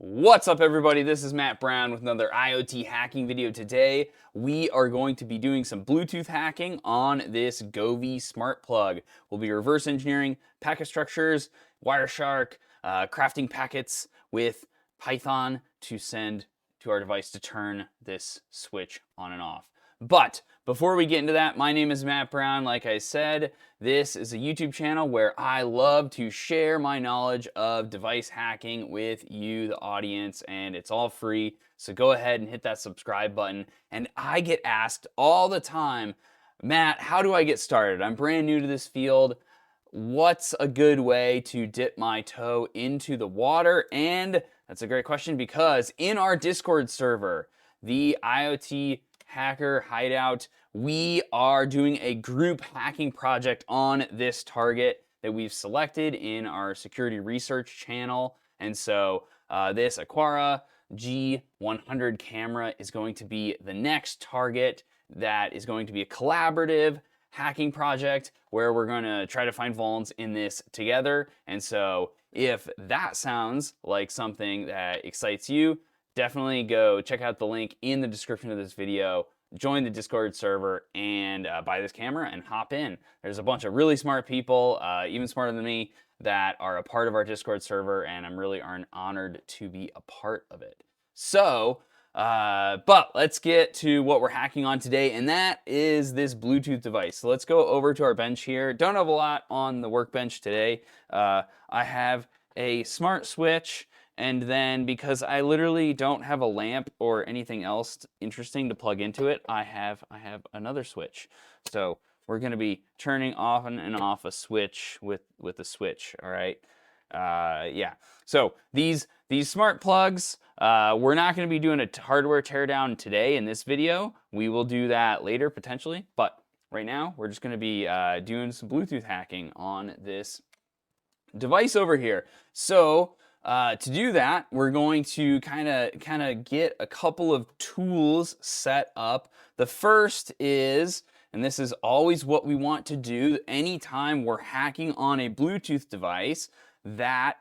What's up, everybody? This is Matt Brown with another IoT hacking video. Today, we are going to be doing some Bluetooth hacking on this Govee smart plug. We'll be reverse engineering packet structures, Wireshark, crafting packets with Python to send to our device to turn this switch on and off. But before we get into that, my name is Matt Brown. Like I said, this is a YouTube channel where I love to share my knowledge of device hacking with you, the audience, and it's all free. So go ahead and hit that subscribe button. And I get asked all the time, Matt, how do I get started? I'm brand new to this field. What's a good way to dip my toe into the water? And that's a great question because in our Discord server, the IoT Hacker Hideout, we are doing a group hacking project on this target that we've selected in our security research channel. And so this Aquara G100 camera is going to be the next target that is going to be a collaborative hacking project where we're going to try to find vulns in this together. And so if that sounds like something that excites you, definitely go check out the link in the description of this video, join the Discord server, and buy this camera and hop in. There's a bunch of really smart people, even smarter than me, that are a part of our Discord server, and I'm really honored to be a part of it. So, but let's get to what we're hacking on today, and that is this Bluetooth device. So let's go over to our bench here. Don't have a lot on the workbench today. I have a smart switch, and then because I literally don't have a lamp or anything else interesting to plug into it, I have another switch. So we're going to be turning on and off a switch with a switch. All right. Yeah. So these smart plugs, we're not going to be doing a hardware teardown today in this video. We will do that later potentially, but right now we're just going to be doing some Bluetooth hacking on this device over here. So to do that, we're going to kind of get a couple of tools set up. The first is, and this is always what we want to do anytime we're hacking on a Bluetooth device, that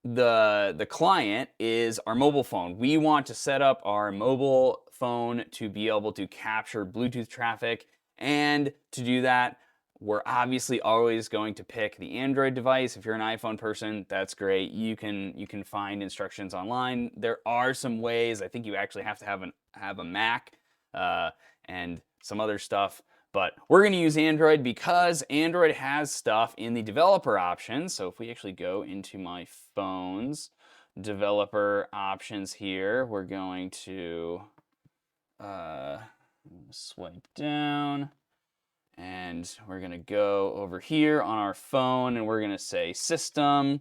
the client is our mobile phone. We want to set up our mobile phone to be able to capture Bluetooth traffic, and to do that, we're obviously always going to pick the Android device. If you're an iPhone person, that's great. You can find instructions online. There are some ways. I think you actually have to have a Mac and some other stuff. But we're going to use Android because Android has stuff in the developer options. So if we actually go into my phone's developer options here, we're going to swipe down. And we're going to go over here on our phone and we're going to say system.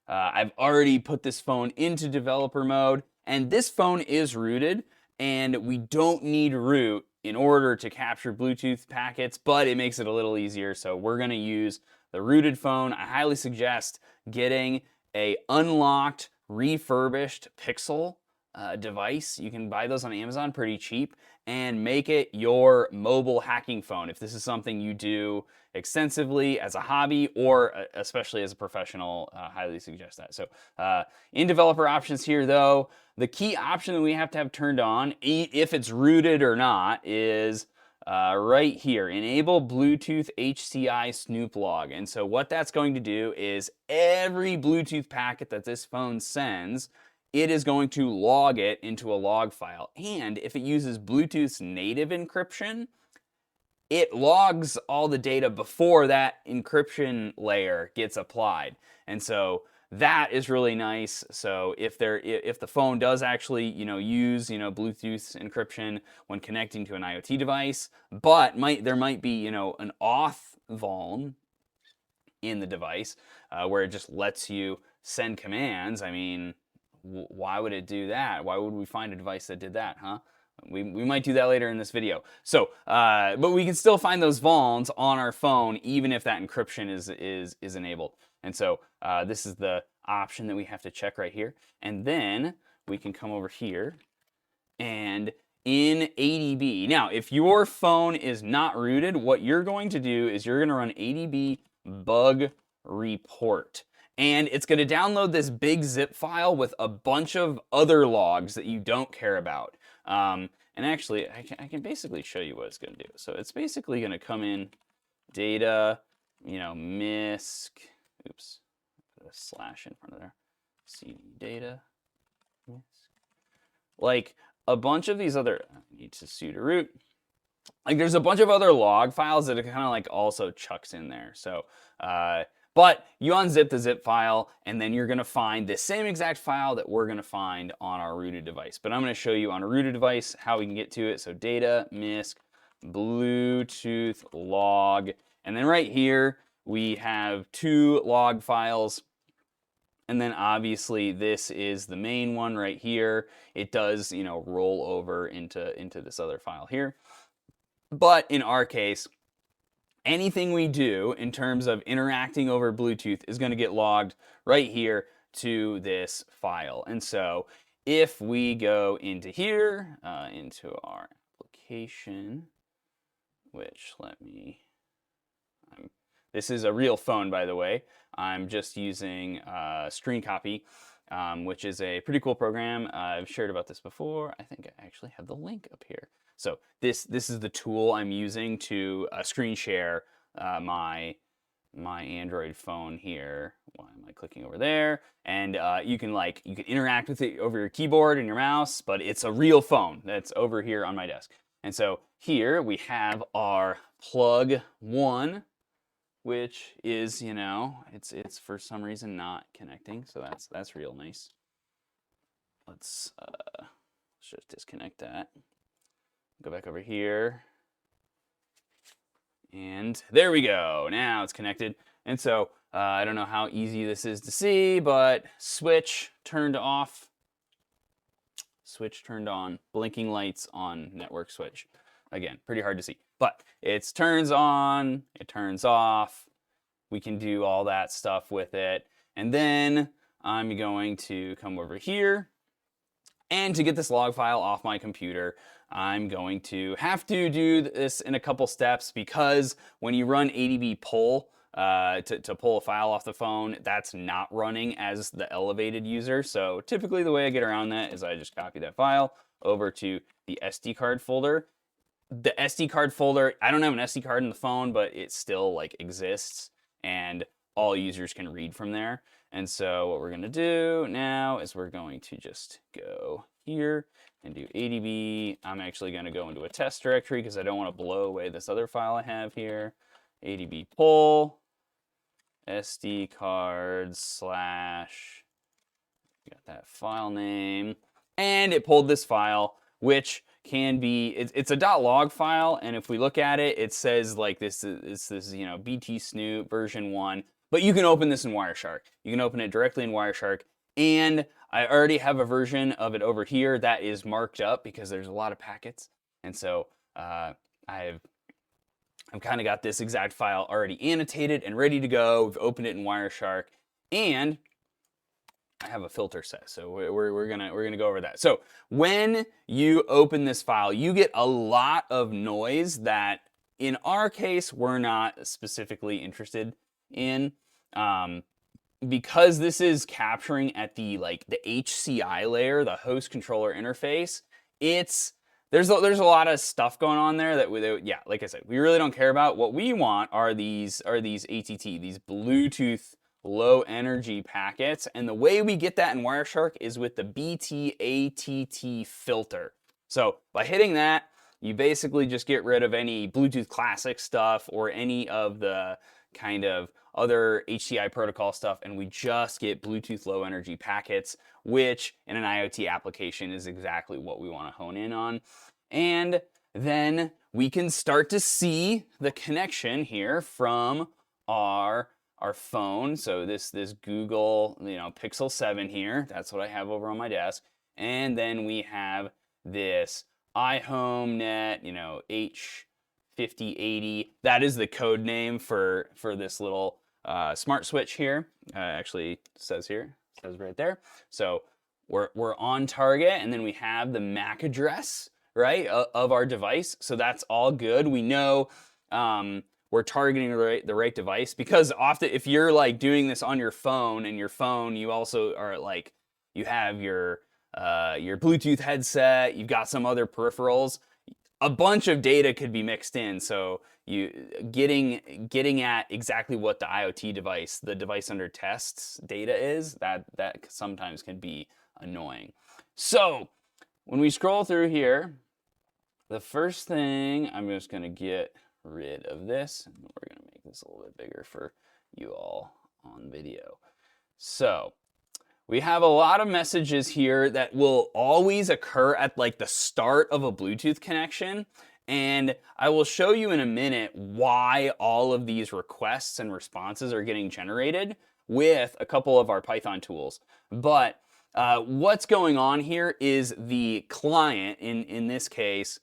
I've already put this phone into developer mode, and this phone is rooted, and we don't need root in order to capture Bluetooth packets, but it makes it a little easier. So we're going to use the rooted phone. I highly suggest getting a unlocked, refurbished Pixel device. You can buy those on Amazon pretty cheap, and make it your mobile hacking phone if this is something you do extensively as a hobby or especially as a professional. Highly suggest that. So in developer options here, though, the key option that we have to have turned on, if it's rooted or not, is right here, enable Bluetooth HCI snoop log. And so what that's going to do is every Bluetooth packet that this phone sends, it is going to log it into a log file. And if it uses Bluetooth's native encryption, it logs all the data before that encryption layer gets applied. And so that is really nice. So if the phone does actually use Bluetooth encryption when connecting to an IoT device, but there might be an auth vuln in the device where it just lets you send commands. I mean, why would it do that? Why would we find a device that did that, huh? We might do that later in this video. So, but we can still find those vulns on our phone even if that encryption is enabled. And so this is the option that we have to check right here. And then we can come over here and in ADB. Now, if your phone is not rooted, what you're going to do is you're going to run ADB bug report. and it's going to download this big zip file with a bunch of other logs that you don't care about. And actually, I can basically show you what it's going to do. So it's basically going to come in data, misc, oops, put a slash in front of there, cd data, misc. Like a bunch of these other, I need to sudo root. Like there's a bunch of other log files that it kind of like also chucks in there. So, but you unzip the zip file, and then you're going to find the same exact file that we're going to find on our rooted device. But I'm going to show you on a rooted device how we can get to it. So data, misc, Bluetooth log, and then right here we have 2 log files. And then obviously this is the main one right here. It does, roll over into this other file here. But in our case, anything we do in terms of interacting over Bluetooth is going to get logged right here to this file. And so if we go into here, into our application, which this is a real phone, by the way. I'm just using Screen Copy, which is a pretty cool program. I've shared about this before. I think I actually have the link up here. So this is the tool I'm using to screen share my Android phone here. Why am I clicking over there? And you can interact with it over your keyboard and your mouse, but it's a real phone that's over here on my desk. And so here we have our plug 1, which is, it's for some reason not connecting. So that's real nice. Let's just disconnect that. Go back over here. And there we go. Now it's connected. And so I don't know how easy this is to see, but switch turned off. Switch turned on. Blinking lights on, network switch. Again, pretty hard to see. But it turns on, it turns off. We can do all that stuff with it. And then I'm going to come over here. And to get this log file off my computer, I'm going to have to do this in a couple steps, because when you run ADB pull to pull a file off the phone, that's not running as the elevated user. So typically the way I get around that is I just copy that file over to the SD card folder. The SD card folder, I don't have an SD card in the phone, but it still exists, and all users can read from there. And so what we're going to do now is we're going to just go here and do ADB. I'm actually going to go into a test directory because I don't want to blow away this other file I have here. ADB pull SD cards / got that file name, and it pulled this file, which can be, it's a .log file, and if we look at it, it says this is BT Snoop version 1. But you can open this in Wireshark. You can open it directly in Wireshark. And I already have a version of it over here that is marked up because there's a lot of packets. And so I've kind of got this exact file already annotated and ready to go. We've opened it in Wireshark, and I have a filter set. So we're gonna go over that. So when you open this file, you get a lot of noise that in our case we're not specifically interested in. Because this is capturing at the HCI layer, the host controller interface, there's a lot of stuff going on there that like I said, we really don't care about. What we want are these ATT, these Bluetooth low energy packets, and the way we get that in Wireshark is with the BT-ATT filter. So by hitting that, you basically just get rid of any Bluetooth Classic stuff or any of the kind of other HCI protocol stuff, and we just get Bluetooth low energy packets, which in an IoT application is exactly what we want to hone in on. And then we can start to see the connection here from our phone. So this Google Pixel 7 here, that's what I have over on my desk. And then we have this iHomeNet, H5080. That is the code name for this little smart switch here. Actually says right there. So we're on target, and then we have the MAC address, right, of our device. So that's all good. We know we're targeting the right device, because often if you're like doing this on your phone, and your phone, you also are like, you have your Bluetooth headset, you've got some other peripherals, a bunch of data could be mixed in. So you getting at exactly what the IoT device, the device under tests data is, that sometimes can be annoying. So when we scroll through here, the first thing, I'm just going to get rid of this, and we're going to make this a little bit bigger for you all on video. So we have a lot of messages here that will always occur at like the start of a Bluetooth connection. And I will show you in a minute why all of these requests and responses are getting generated with a couple of our Python tools. But what's going on here is the client, in this case,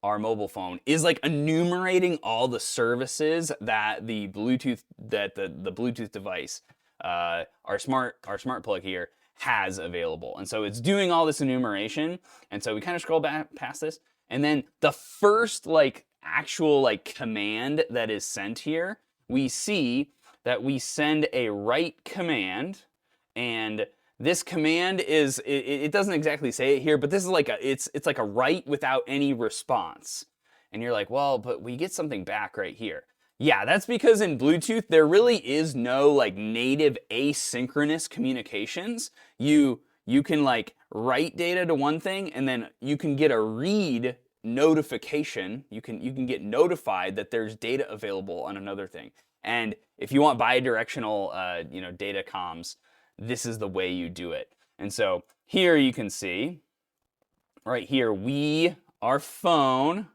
our mobile phone, is like enumerating all the services that the Bluetooth, the Bluetooth device, our smart plug here, has available. And so it's doing all this enumeration. And so we kind of scroll back past this, and then the first like actual like command that is sent here, we see that we send a write command. And this command is, it doesn't exactly say it here, but this is like it's like a write without any response. And you're like, well, but we get something back right here. Yeah, that's because in Bluetooth, there really is no like native asynchronous communications. You can like write data to one thing, and then you can get a read notification. You can get notified that there's data available on another thing. And if you want bidirectional data comms, this is the way you do it. And so here you can see, right here, our phone,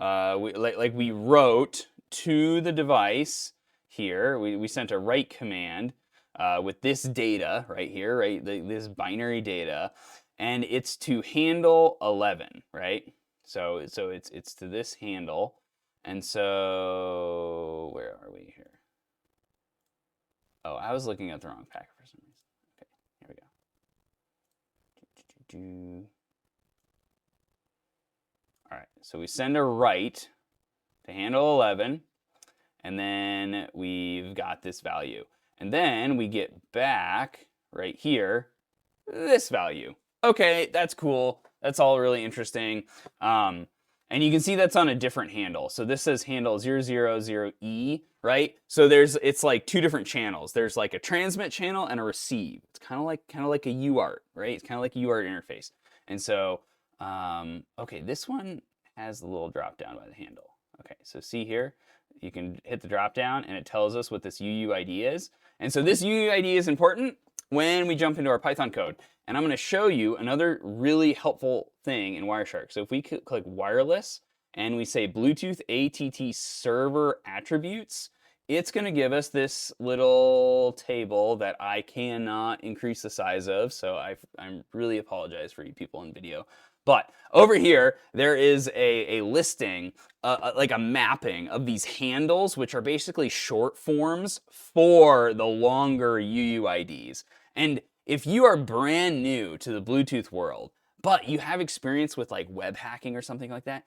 we wrote to the device here. We sent a write command with this data right here, right? This binary data, and it's to handle 11, right? So it's to this handle. And so where are we here? Oh, I was looking at the wrong packet for some reason. Okay, here we go. All right, so we send a write to handle 11, and then we've got this value. And then we get back right here this value. Okay, that's cool. That's all really interesting. And you can see that's on a different handle. So this says handle 000E, right? So it's like two different channels. There's like a transmit channel and a receive. It's kind of like a UART, right? It's kind of like a UART interface. And so, okay, this one has the little drop down by the handle. Okay, so see here, you can hit the drop down and it tells us what this UUID is. And so this UUID is important when we jump into our Python code. And I'm going to show you another really helpful thing in Wireshark. So if we click wireless and we say Bluetooth ATT server attributes, it's going to give us this little table that I cannot increase the size of. So I really apologize for you people in video. But over here, there is a listing, like a mapping of these handles, which are basically short forms for the longer UUIDs. And if you are brand new to the Bluetooth world, but you have experience with like web hacking or something like that,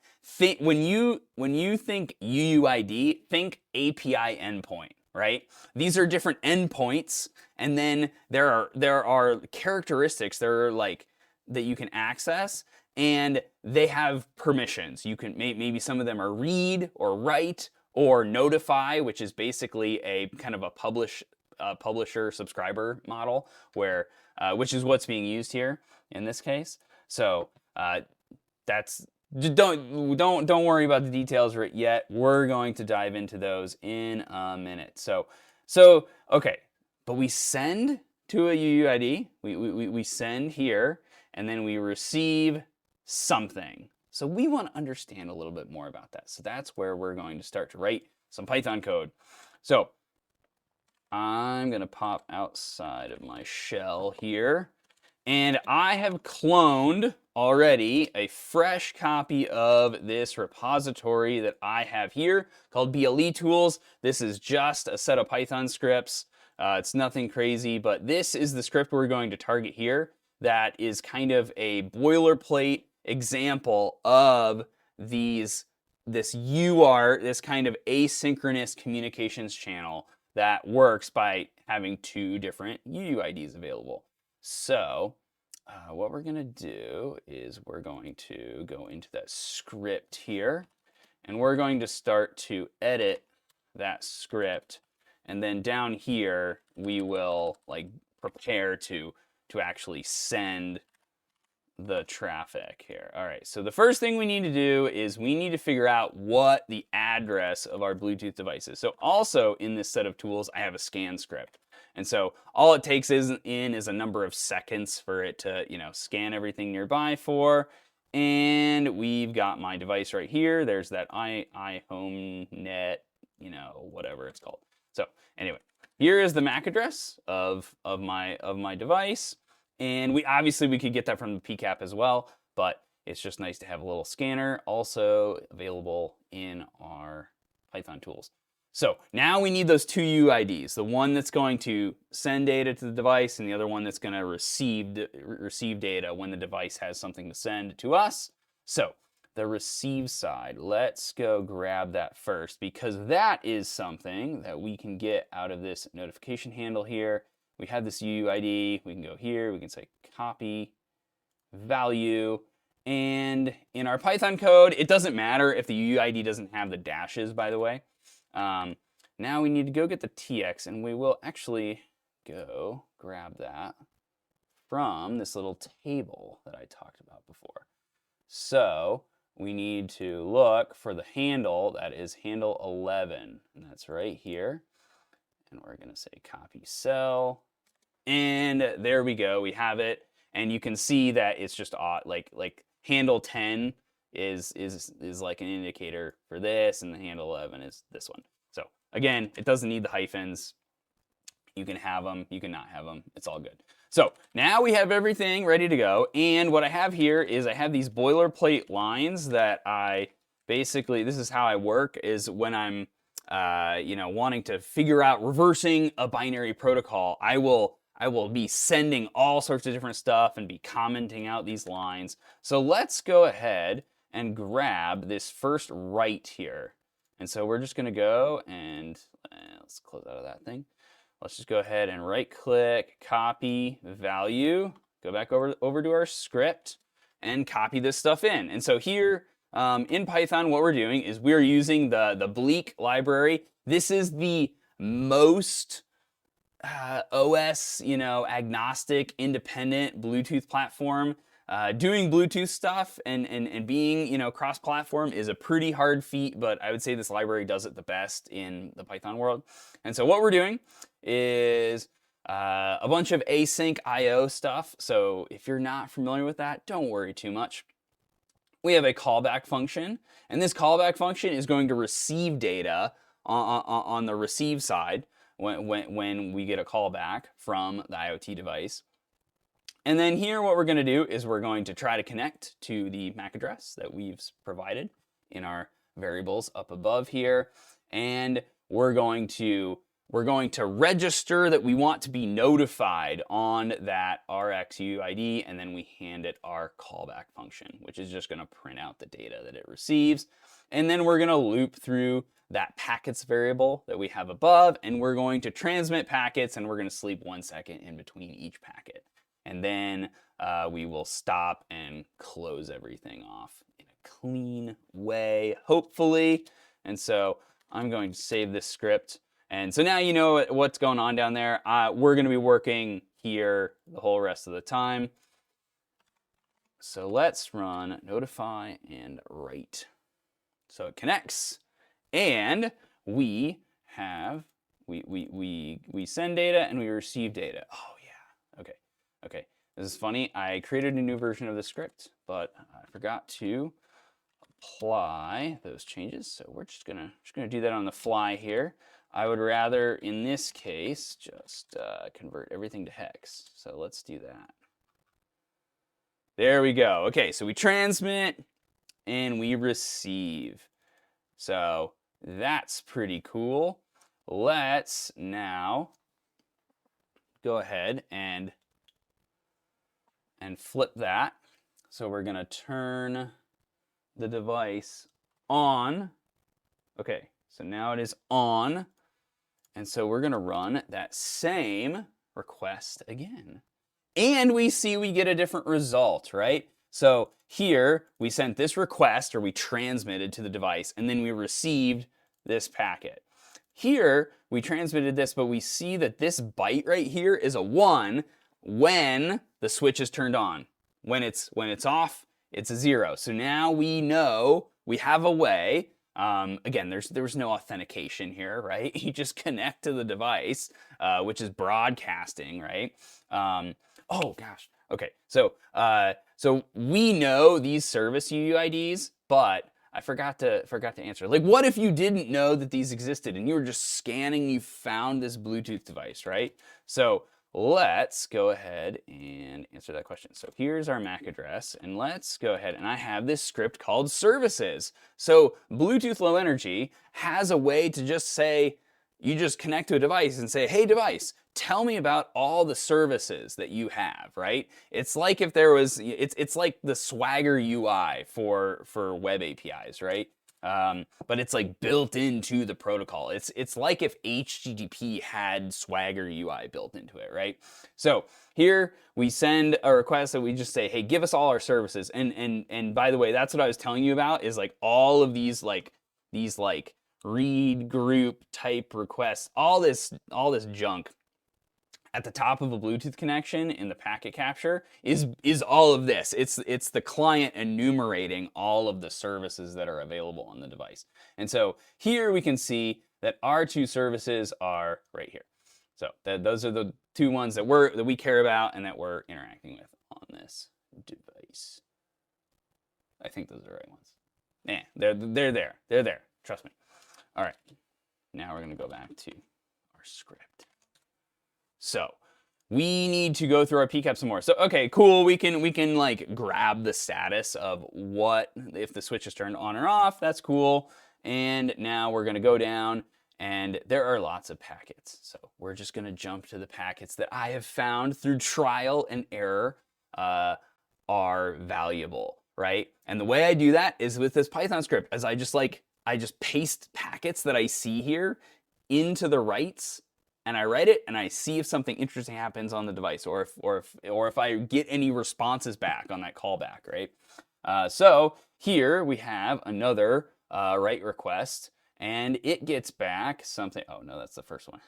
when you think UUID, think API endpoint, right? These are different endpoints, and then there are characteristics that you can access, and they have permissions. You can maybe some of them are read or write or notify, which is basically a kind of a publisher subscriber model, where which is what's being used here in this case. So that's, don't worry about the details yet. We're going to dive into those in a minute. So okay, but we send to a UUID. We send here, and then we receive something. So we want to understand a little bit more about that. So that's where we're going to start to write some Python code. So I'm going to pop outside of my shell here, and I have cloned already a fresh copy of this repository that I have here called BLE Tools. This is just a set of Python scripts. It's nothing crazy, but this is the script we're going to target here. That is kind of a boilerplate example of these this UART, this kind of asynchronous communications channel that works by having two different UUIDs available. So what we're going to do is we're going to go into that script here, and we're going to start to edit that script. And then down here, we will like prepare to actually send the traffic here. All right, so the first thing we need to do is we need to figure out what the address of our Bluetooth device is. So also in this set of tools, I have a scan script. And so all it takes is a number of seconds for it to, scan everything nearby for. And we've got my device right here. There's that iHomeNet, whatever it's called. So anyway, here is the MAC address of my device. And we could get that from the PCAP as well, but it's just nice to have a little scanner also available in our Python tools. So now we need those two UIDs, the one that's going to send data to the device and the other one that's going to receive data when the device has something to send to us. So the receive side, let's go grab that first, because that is something that we can get out of this notification handle here. We have this UUID, we can go here, we can say copy value, and in our Python code, it doesn't matter if the UUID doesn't have the dashes, by the way. Now we need to go get the TX, and we will actually go grab that from this little table that I talked about before. So we need to look for the handle that is handle 11, and that's right here. And we're going to say copy cell. And there we go. We have it. And you can see that it's just odd. Like handle 10 is like an indicator for this, and the handle 11 is this one. So again, it doesn't need the hyphens. You can have them. You can not have them. It's all good. So now we have everything ready to go. And what I have here is I have these boilerplate lines that basically, this is how I work, is when I'm wanting to figure out reversing a binary protocol, I will be sending all sorts of different stuff and be commenting out these lines. So let's go ahead and grab this first write here. And so we're just going to go and let's close out of that thing. Let's just go ahead and right click, copy value, go back over to our script and copy this stuff in. And so here, in Python, what we're doing is we're using the Bleak library. This is the most OS, agnostic, independent Bluetooth platform. Doing Bluetooth stuff and being, cross-platform is a pretty hard feat, but I would say this library does it the best in the Python world. And so what we're doing is a bunch of async IO stuff. So if you're not familiar with that, don't worry too much. We have a callback function, and this callback function is going to receive data on the receive side when we get a callback from the IoT device. And then here what we're going to do is we're going to try to connect to the MAC address that we've provided in our variables up above here, and we're going to register that we want to be notified on that RxUID, and then we hand it our callback function, which is just going to print out the data that it receives. And then we're going to loop through that packets variable that we have above, and we're going to transmit packets, and we're going to sleep 1 second in between each packet. And then we will stop and close everything off in a clean way, hopefully. And so I'm going to save this script. And so now you know what's going on down there. We're going to be working here the whole rest of the time. So let's run notify and write. So it connects, and we send data and we receive data. Oh yeah, okay. This is funny. I created a new version of the script, but I forgot to apply those changes. So we're just gonna do that on the fly here. I would rather, in this case, just convert everything to hex. So let's do that. There we go. Okay, so we transmit and we receive. So that's pretty cool. Let's now go ahead and flip that. So we're going to turn the device on. Okay, so now it is on. And so we're gonna run that same request again. And we see we get a different result, right? So here we sent this request, or we transmitted to the device, and then we received this packet. Here we transmitted this, but we see that this byte right here is a 1 when the switch is turned on. When it's off, it's a 0. So now we know we have a way. Again, there was no authentication here, right? You just connect to the device, which is broadcasting, right? Oh gosh. Okay. So we know these service UUIDs, but I forgot to answer. Like, what if you didn't know that these existed and you were just scanning, you found this Bluetooth device, right? So let's go ahead and answer that question. So here's our MAC address, and let's go ahead, and I have this script called services. So Bluetooth Low Energy has a way to just say, you just connect to a device and say, hey device, tell me about all the services that you have, right? It's like if there was, it's like the Swagger UI for web APIs, right? But it's like built into the protocol. It's like if HTTP had Swagger UI built into it, right? So here we send a request that we just say, hey, give us all our services. And by the way, that's what I was telling you about, is like all of these read group type requests, all this junk at the top of a Bluetooth connection in the packet capture is all of this. It's the client enumerating all of the services that are available on the device. And so here we can see that our two services are right here. So those are the two ones that we care about and that we're interacting with on this device. I think those are the right ones. Yeah, they're there. They're there. Trust me. All right. Now we're going to go back to our script. So we need to go through our PCAP some more. So, okay, cool. We can like grab the status of what, if the switch is turned on or off. That's cool. And now we're going to go down, and there are lots of packets. So we're just going to jump to the packets that I have found through trial and error are valuable, right? And the way I do that is with this Python script, as I just paste packets that I see here into the writes, and I write it, and I see if something interesting happens on the device, or if I get any responses back on that callback, right? So here we have another write request, and it gets back something. Oh no, that's the first one.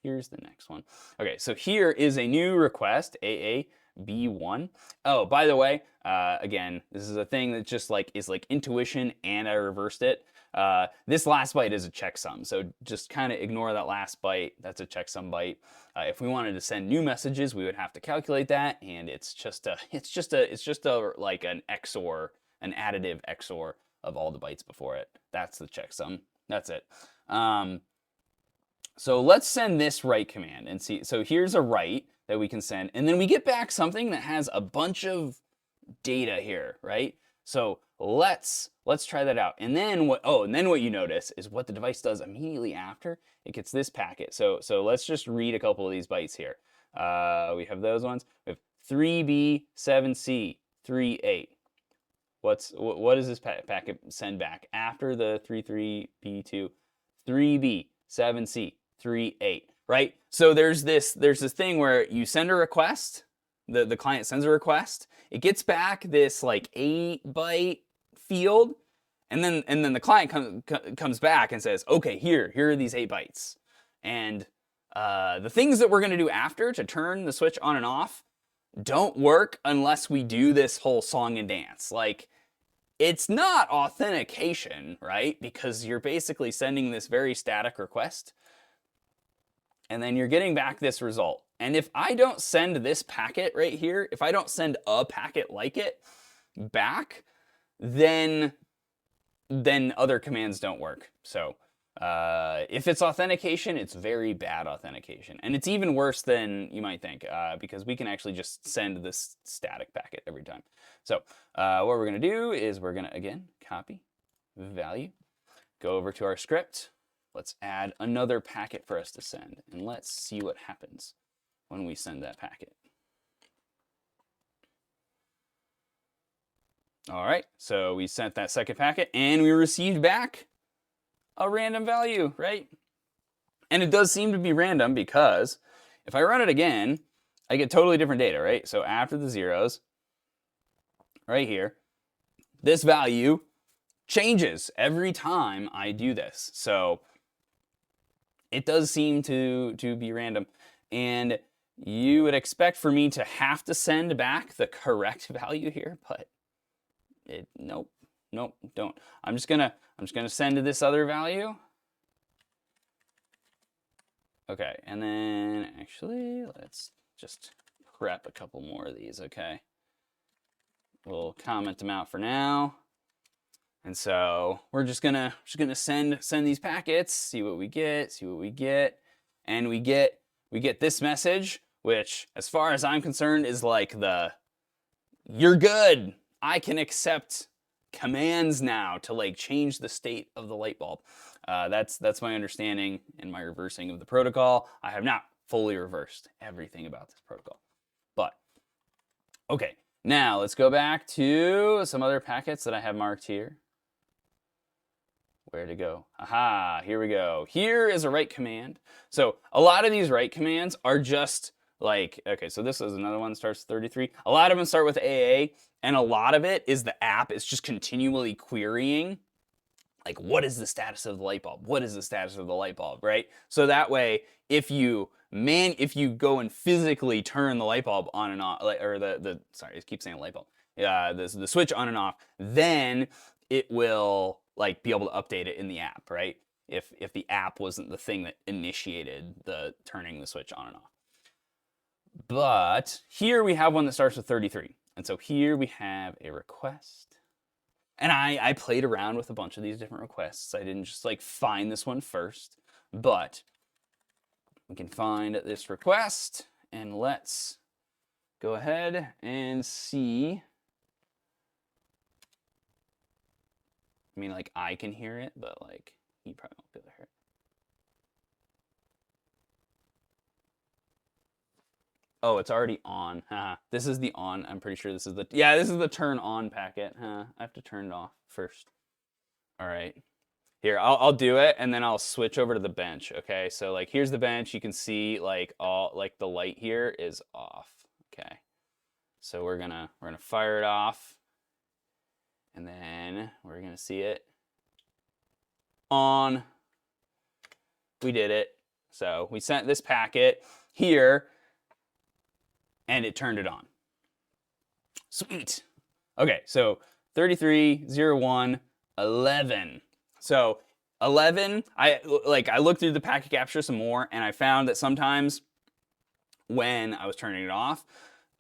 Here's the next one. Okay, so here is a new request, AAB1. Oh, by the way, again, this is a thing that just is like intuition, and I reversed it. This last byte is a checksum, so just kind of ignore that last byte. That's a checksum byte. If we wanted to send new messages, we would have to calculate that, and it's just like an XOR, an additive XOR of all the bytes before it. That's the checksum. That's it. So let's send this write command and see. So here's a write that we can send, and then we get back something that has a bunch of data here, right? So let's try that out. And then what you notice is what the device does immediately after it gets this packet. So let's just read a couple of these bytes here. We have those ones. We have 3B7C 38. What does this packet send back after the 33B2? 3B7C 38, right? So there's this thing where you send a request, the client sends a request, it gets back this like 8-byte field, and then the client comes back and says, okay, here are these 8 bytes. And the things that we're going to do after to turn the switch on and off don't work unless we do this whole song and dance. Like, it's not authentication, right? Because you're basically sending this very static request, and then you're getting back this result. And if I don't send this packet right here, if I don't send a packet like it back, then other commands don't work. So if it's authentication, it's very bad authentication. And it's even worse than you might think, because we can actually just send this static packet every time. So what we're going to do is we're going to, again, copy value, go over to our script. Let's add another packet for us to send, and let's see what happens when we send that packet. All right, so we sent that second packet and we received back a random value, right? And it does seem to be random because if I run it again, I get totally different data, right? So after the zeros, right here, this value changes every time I do this. So it does seem to be random. And you would expect for me to have to send back the correct value here, but nope, don't. I'm just gonna send to this other value. Okay, and then actually let's just prep a couple more of these, okay? We'll comment them out for now. And so we're just gonna send these packets, see what we get, and we get this message, which as far as I'm concerned is like you're good. I can accept commands now to like change the state of the light bulb. That's my understanding and my reversing of the protocol. I have not fully reversed everything about this protocol, but okay. Now let's go back to some other packets that I have marked here. Where to go? Aha, here we go. Here is a write command. So a lot of these write commands are just like, okay, so this is another one that starts with 33. A lot of them start with AA, and a lot of it is the app is just continually querying, like, what is the status of the light bulb? What is the status of the light bulb, right? So that way, if you go and physically turn the light bulb on and off, or sorry, I keep saying light bulb, the switch on and off, then it will like be able to update it in the app, right? If the app wasn't the thing that initiated the turning the switch on and off. But here we have one that starts with 33. And so here we have a request. And I played around with a bunch of these different requests. I didn't just like find this one first, but we can find this request and let's go ahead and see. I mean, like, I can hear it, but, like, you probably won't be able to hear it. Oh, it's already on. This is the on. I'm pretty sure this is this is the turn on packet. I have to turn it off first. All right. Here, I'll do it, and then I'll switch over to the bench, okay? So, like, here's the bench. You can see, like, the light here is off, okay? So we're gonna fire it off. And then we're going to see it on. We did it. So we sent this packet here, and it turned it on. Sweet. Okay, so 33, 01, 11. So 11, I looked through the packet capture some more, and I found that sometimes when I was turning it off,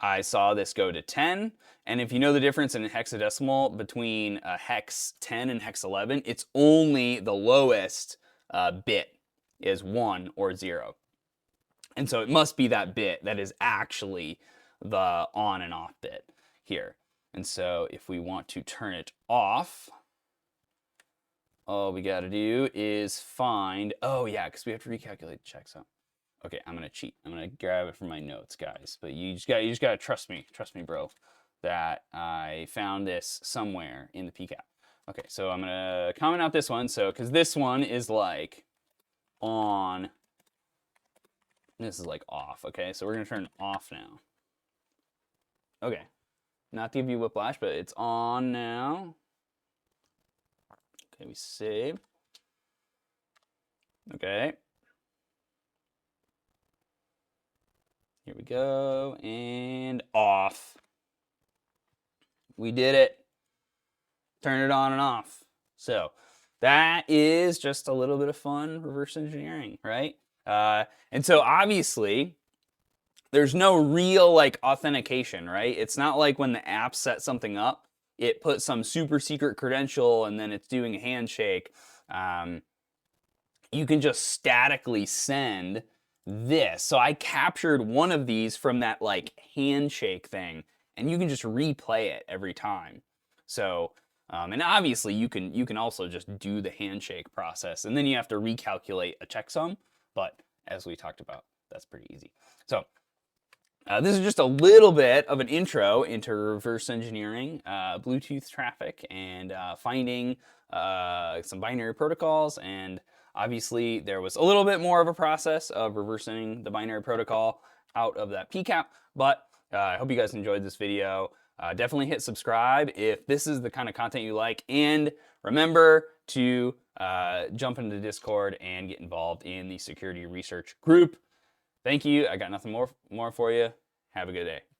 I saw this go to 10, and if you know the difference in hexadecimal between hex 10 and hex 11, it's only the lowest bit is 1 or 0. And so it must be that bit that is actually the on and off bit here. And so if we want to turn it off, all we got to do is find, oh yeah, because we have to recalculate the checksum. Okay, I'm gonna cheat. I'm gonna grab it from my notes, guys. But you just gotta trust me, bro, that I found this somewhere in the PCAP. Okay, so I'm gonna comment out this one. So, because this one is like on, this is like off. Okay, so we're gonna turn off now. Okay, not to give you whiplash, but it's on now. Okay, we save. Okay. Here we go, and off. We did it. Turn it on and off. So that is just a little bit of fun reverse engineering, right? And so obviously, there's no real like authentication, right? It's not like when the app sets something up, it puts some super secret credential and then it's doing a handshake. You can just statically send this. So I captured one of these from that like handshake thing, and you can just replay it every time. So, and obviously you can also just do the handshake process, and then you have to recalculate a checksum. But as we talked about, that's pretty easy. So This is just a little bit of an intro into reverse engineering Bluetooth traffic and finding some binary protocols. And obviously, there was a little bit more of a process of reversing the binary protocol out of that PCAP. But I hope you guys enjoyed this video. Definitely hit subscribe if this is the kind of content you like. And remember to jump into Discord and get involved in the security research group. Thank you. I got nothing more for you. Have a good day.